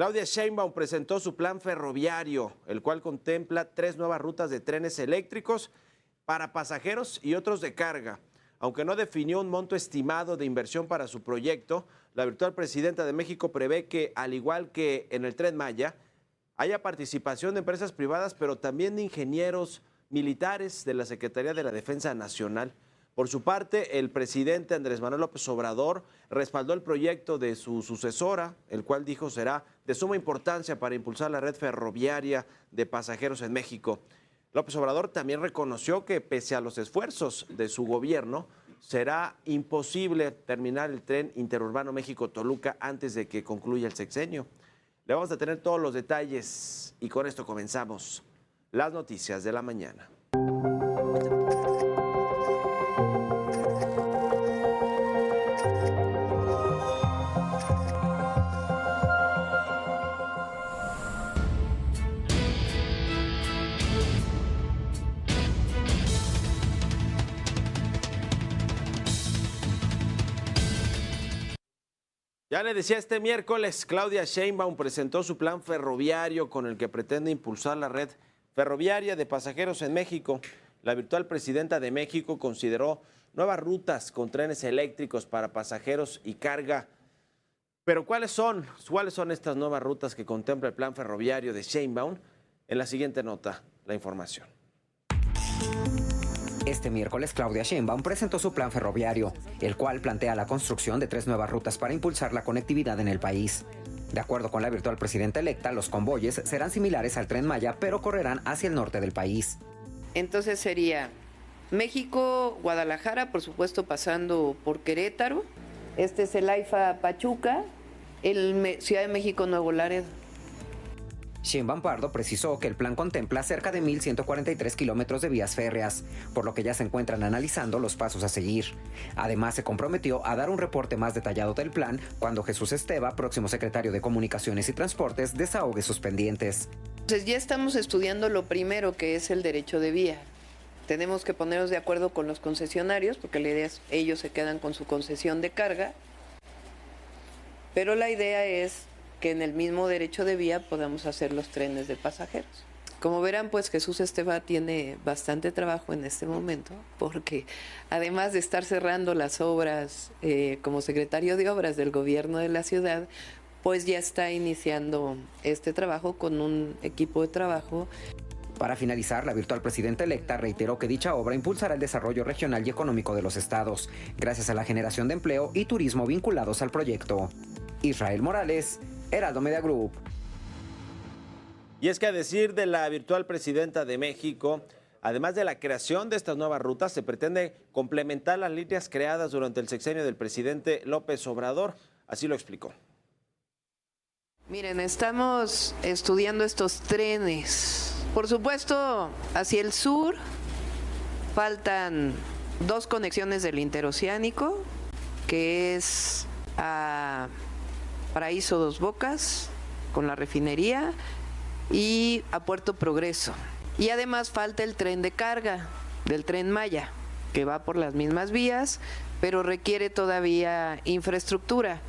Claudia Sheinbaum presentó su plan ferroviario, el cual contempla 3 nuevas rutas de trenes eléctricos para pasajeros y otros de carga. Aunque no definió un monto estimado de inversión para su proyecto, la virtual presidenta de México prevé que, al igual que en el Tren Maya, haya participación de empresas privadas, pero también de ingenieros militares de la Secretaría de la Defensa Nacional. Por su parte, el presidente Andrés Manuel López Obrador respaldó el proyecto de su sucesora, el cual dijo será de suma importancia para impulsar la red ferroviaria de pasajeros en México. López Obrador también reconoció que, pese a los esfuerzos de su gobierno, será imposible terminar el tren interurbano México-Toluca antes de que concluya el sexenio. Le vamos a tener todos los detalles y con esto comenzamos las noticias de la mañana. Ya le decía, este miércoles Claudia Sheinbaum presentó su plan ferroviario con el que pretende impulsar la red ferroviaria de pasajeros en México. La virtual presidenta de México consideró nuevas rutas con trenes eléctricos para pasajeros y carga. Pero ¿cuáles son estas nuevas rutas que contempla el plan ferroviario de Sheinbaum? En la siguiente nota, la información. Este miércoles, Claudia Sheinbaum presentó su plan ferroviario, el cual plantea la construcción de 3 nuevas rutas para impulsar la conectividad en el país. De acuerdo con la virtual presidenta electa, los convoyes serán similares al Tren Maya, pero correrán hacia el norte del país. Entonces sería México, Guadalajara, por supuesto pasando por Querétaro. Este es el AIFA Pachuca, Ciudad de México, Nuevo Laredo. Sheinbaum Pardo precisó que el plan contempla cerca de 1,143 kilómetros de vías férreas, por lo que ya se encuentran analizando los pasos a seguir. Además, se comprometió a dar un reporte más detallado del plan cuando Jesús Esteva, próximo secretario de Comunicaciones y Transportes, desahogue sus pendientes. Entonces ya estamos estudiando lo primero, que es el derecho de vía. Tenemos que ponernos de acuerdo con los concesionarios, porque la idea es ellos se quedan con su concesión de carga, pero la idea es que en el mismo derecho de vía podamos hacer los trenes de pasajeros. Como verán, pues Jesús Esteva tiene bastante trabajo en este momento, porque además de estar cerrando las obras como secretario de Obras del gobierno de la ciudad, pues ya está iniciando este trabajo con un equipo de trabajo. Para finalizar, la virtual presidenta electa reiteró que dicha obra impulsará el desarrollo regional y económico de los estados, gracias a la generación de empleo y turismo vinculados al proyecto. Israel Morales, Heraldo Media Group. Y es que, a decir de la virtual presidenta de México, además de la creación de estas nuevas rutas, se pretende complementar las líneas creadas durante el sexenio del presidente López Obrador. Así lo explicó. Miren, estamos estudiando estos trenes. Por supuesto, hacia el sur faltan 2 conexiones del interoceánico, que es a Paraíso Dos Bocas, con la refinería, y a Puerto Progreso. Y además falta el tren de carga del Tren Maya, que va por las mismas vías, pero requiere todavía infraestructura,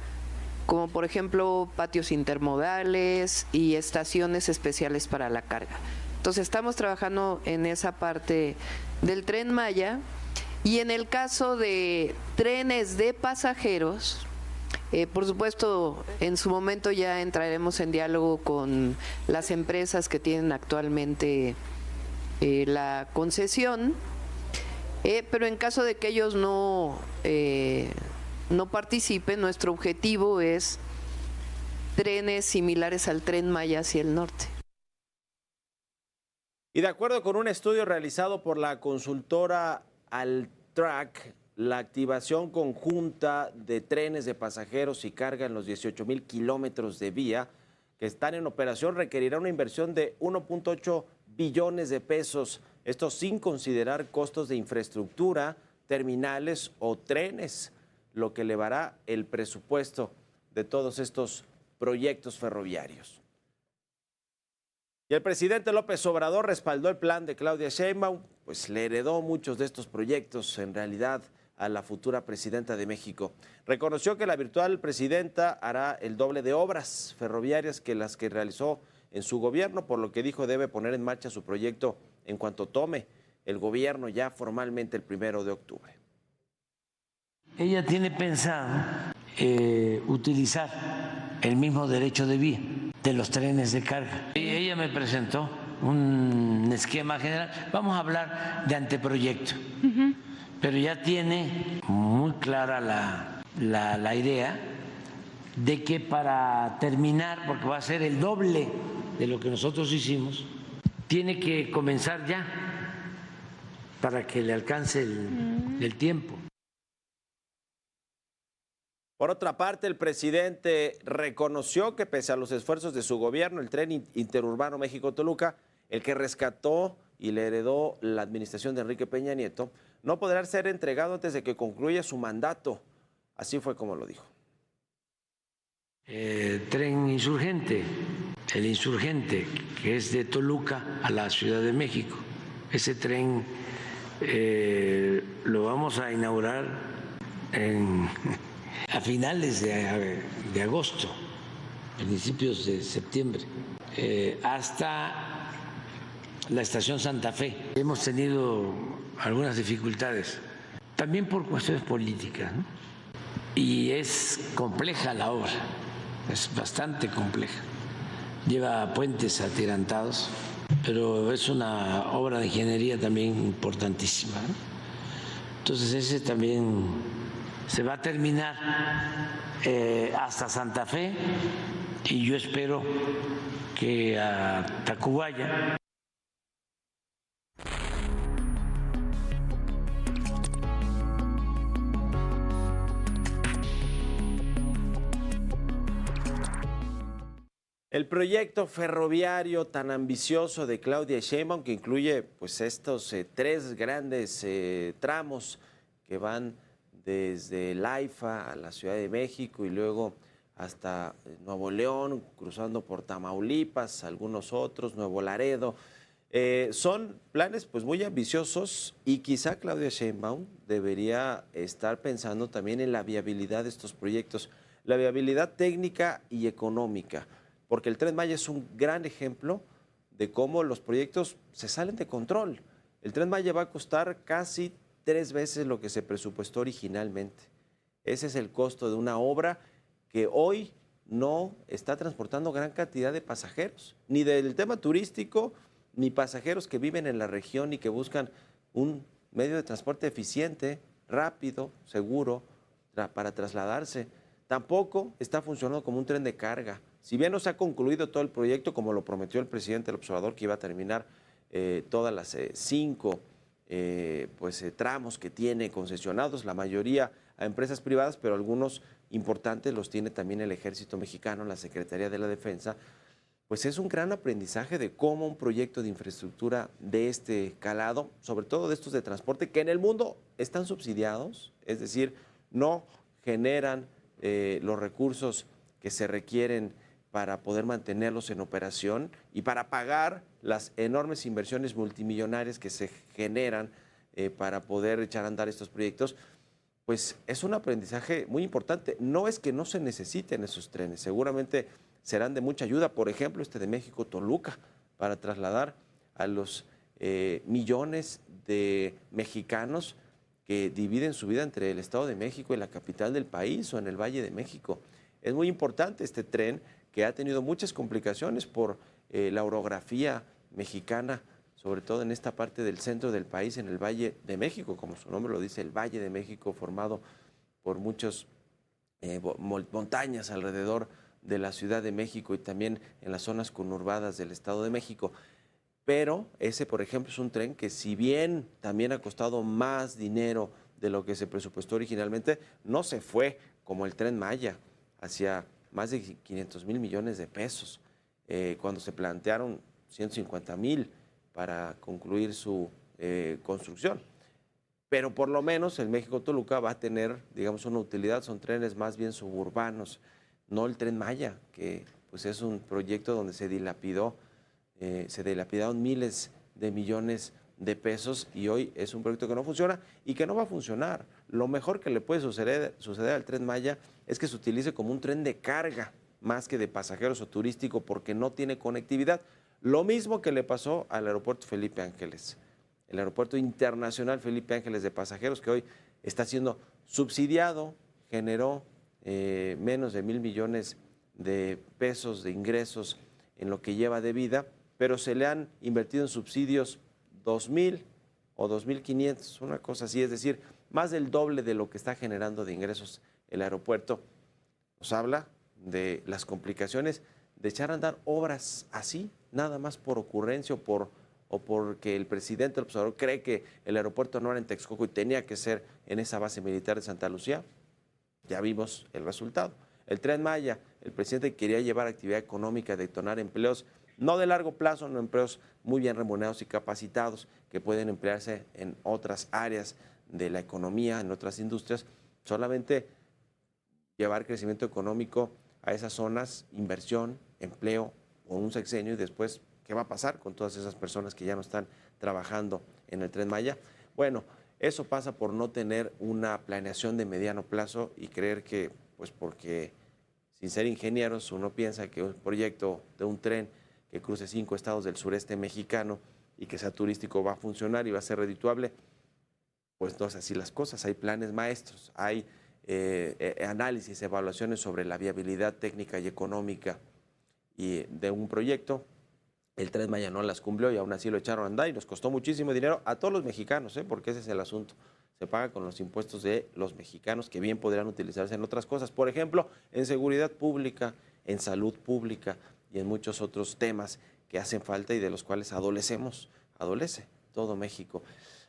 como por ejemplo patios intermodales y estaciones especiales para la carga. Entonces estamos trabajando en esa parte del Tren Maya, y en el caso de trenes de pasajeros, por supuesto, en su momento ya entraremos en diálogo con las empresas que tienen actualmente la concesión, pero en caso de que ellos no participen, nuestro objetivo es trenes similares al Tren Maya hacia el norte. Y de acuerdo con un estudio realizado por la consultora Altrac, la activación conjunta de trenes de pasajeros y carga en los 18,000 kilómetros de vía que están en operación requerirá una inversión de 1.8 billones de pesos, esto sin considerar costos de infraestructura, terminales o trenes, lo que elevará el presupuesto de todos estos proyectos ferroviarios. Y el presidente López Obrador respaldó el plan de Claudia Sheinbaum, pues le heredó muchos de estos proyectos. En realidad a la futura presidenta de México. Reconoció que la virtual presidenta hará el doble de obras ferroviarias que las que realizó en su gobierno, por lo que dijo debe poner en marcha su proyecto en cuanto tome el gobierno ya formalmente el 1 de octubre. Ella tiene pensado utilizar el mismo derecho de vía de los trenes de carga. Ella me presentó un esquema general. Vamos a hablar de anteproyecto, pero ya tiene muy clara la idea de que para terminar, porque va a ser el doble de lo que nosotros hicimos, tiene que comenzar ya para que le alcance el tiempo. Por otra parte, el presidente reconoció que pese a los esfuerzos de su gobierno, el tren interurbano México-Toluca, el que rescató y le heredó la administración de Enrique Peña Nieto, no podrá ser entregado antes de que concluya su mandato. Así fue como lo dijo. Tren Insurgente, el Insurgente, que es de Toluca a la Ciudad de México. Ese tren lo vamos a inaugurar a finales de agosto, principios de septiembre, hasta la estación Santa Fe. Hemos tenido algunas dificultades, también por cuestiones políticas, ¿no? Y es compleja la obra, es bastante compleja. Lleva puentes atirantados, pero es una obra de ingeniería también importantísima, ¿no? Entonces ese también se va a terminar hasta Santa Fe y yo espero que a Tacubaya. El proyecto ferroviario tan ambicioso de Claudia Sheinbaum, que incluye pues estos 3 grandes tramos que van desde el AIFA a la Ciudad de México y luego hasta Nuevo León, cruzando por Tamaulipas, algunos otros, Nuevo Laredo. Son planes pues muy ambiciosos y quizá Claudia Sheinbaum debería estar pensando también en la viabilidad de estos proyectos, la viabilidad técnica y económica, porque el Tren Maya es un gran ejemplo de cómo los proyectos se salen de control. El Tren Maya va a costar casi 3 veces lo que se presupuestó originalmente. Ese es el costo de una obra que hoy no está transportando gran cantidad de pasajeros, ni del tema turístico, ni pasajeros que viven en la región y que buscan un medio de transporte eficiente, rápido, seguro, para trasladarse. Tampoco está funcionando como un tren de carga. Si bien no se ha concluido todo el proyecto, como lo prometió el presidente del observador, que iba a terminar todas las 5 tramos que tiene concesionados, la mayoría a empresas privadas, pero algunos importantes los tiene también el Ejército Mexicano, la Secretaría de la Defensa, pues es un gran aprendizaje de cómo un proyecto de infraestructura de este calado, sobre todo de estos de transporte, que en el mundo están subsidiados, es decir, no generan los recursos que se requieren para poder mantenerlos en operación y para pagar las enormes inversiones multimillonarias que se generan para poder echar a andar estos proyectos, pues es un aprendizaje muy importante. No es que no se necesiten esos trenes, seguramente serán de mucha ayuda, por ejemplo, este de México-Toluca, para trasladar a los millones de mexicanos que dividen su vida entre el Estado de México y la capital del país o en el Valle de México. Es muy importante este tren que ha tenido muchas complicaciones por la orografía mexicana, sobre todo en esta parte del centro del país, en el Valle de México, como su nombre lo dice, el Valle de México, formado por muchas montañas alrededor de la Ciudad de México y también en las zonas conurbadas del Estado de México. Pero ese, por ejemplo, es un tren que si bien también ha costado más dinero de lo que se presupuestó originalmente, no se fue como el Tren Maya, hacia más de 500,000 millones de pesos, cuando se plantearon 150,000 para concluir su construcción. Pero por lo menos el México-Toluca va a tener, digamos, una utilidad, son trenes más bien suburbanos, no el Tren Maya, que pues es un proyecto donde se dilapidaron miles de millones de pesos y hoy es un proyecto que no funciona y que no va a funcionar. Lo mejor que le puede suceder al Tren Maya es que se utilice como un tren de carga más que de pasajeros o turístico porque no tiene conectividad. Lo mismo que le pasó al aeropuerto Felipe Ángeles, el aeropuerto internacional Felipe Ángeles de pasajeros que hoy está siendo subsidiado, generó menos de 1,000 millones de pesos de ingresos en lo que lleva de vida, pero se le han invertido en subsidios 2,000 o 2,500, una cosa así, es decir, más del doble de lo que está generando de ingresos el aeropuerto. Nos habla de las complicaciones de echar a andar obras así, nada más por ocurrencia o porque el presidente del observador cree que el aeropuerto no era en Texcoco y tenía que ser en esa base militar de Santa Lucía. Ya vimos el resultado. El Tren Maya, el presidente quería llevar actividad económica, detonar empleos, no de largo plazo, no empleos muy bien remunerados y capacitados que pueden emplearse en otras áreas de la economía, en otras industrias, solamente llevar crecimiento económico a esas zonas, inversión, empleo o un sexenio y después, ¿qué va a pasar con todas esas personas que ya no están trabajando en el Tren Maya? Bueno, eso pasa por no tener una planeación de mediano plazo y creer que, pues porque sin ser ingenieros, uno piensa que un proyecto de un tren que cruce 5 estados del sureste mexicano y que sea turístico va a funcionar y va a ser redituable. Pues no es así las cosas, hay planes maestros, hay análisis, evaluaciones sobre la viabilidad técnica y económica y de un proyecto. El Tren Maya no las cumplió y aún así lo echaron a andar y nos costó muchísimo dinero a todos los mexicanos, porque ese es el asunto. Se paga con los impuestos de los mexicanos que bien podrían utilizarse en otras cosas, por ejemplo, en seguridad pública, en salud pública y en muchos otros temas que hacen falta y de los cuales adolece todo México.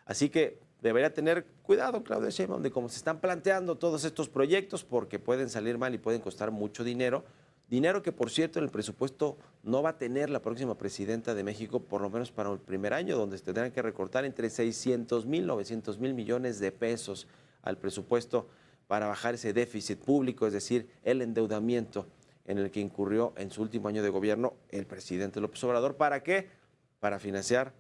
Así que debería tener cuidado Claudia Sheinbaum de cómo se están planteando todos estos proyectos porque pueden salir mal y pueden costar mucho dinero. Dinero que, por cierto, en el presupuesto no va a tener la próxima presidenta de México, por lo menos para el primer año, donde se tendrán que recortar entre 600,000 y 900,000 millones de pesos al presupuesto para bajar ese déficit público, es decir, el endeudamiento en el que incurrió en su último año de gobierno el presidente López Obrador. ¿Para qué? Para financiar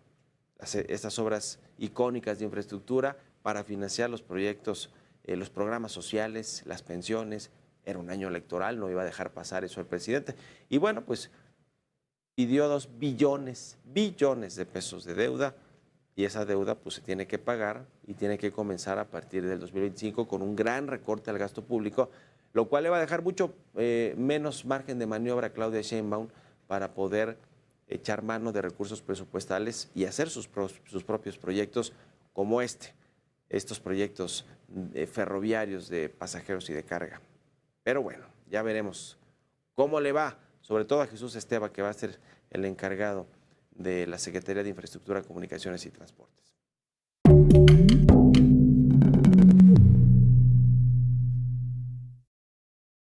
estas obras icónicas de infraestructura, para financiar los proyectos, los programas sociales, las pensiones. Era un año electoral, no iba a dejar pasar eso el presidente. Y bueno, pues pidió 2 billones de pesos de deuda y esa deuda pues se tiene que pagar y tiene que comenzar a partir del 2025 con un gran recorte al gasto público, lo cual le va a dejar mucho menos margen de maniobra a Claudia Sheinbaum para poder echar mano de recursos presupuestales y hacer sus propios proyectos como estos proyectos ferroviarios de pasajeros y de carga. Pero bueno, ya veremos cómo le va, sobre todo a Jesús Esteva, que va a ser el encargado de la Secretaría de Infraestructura, Comunicaciones y Transportes.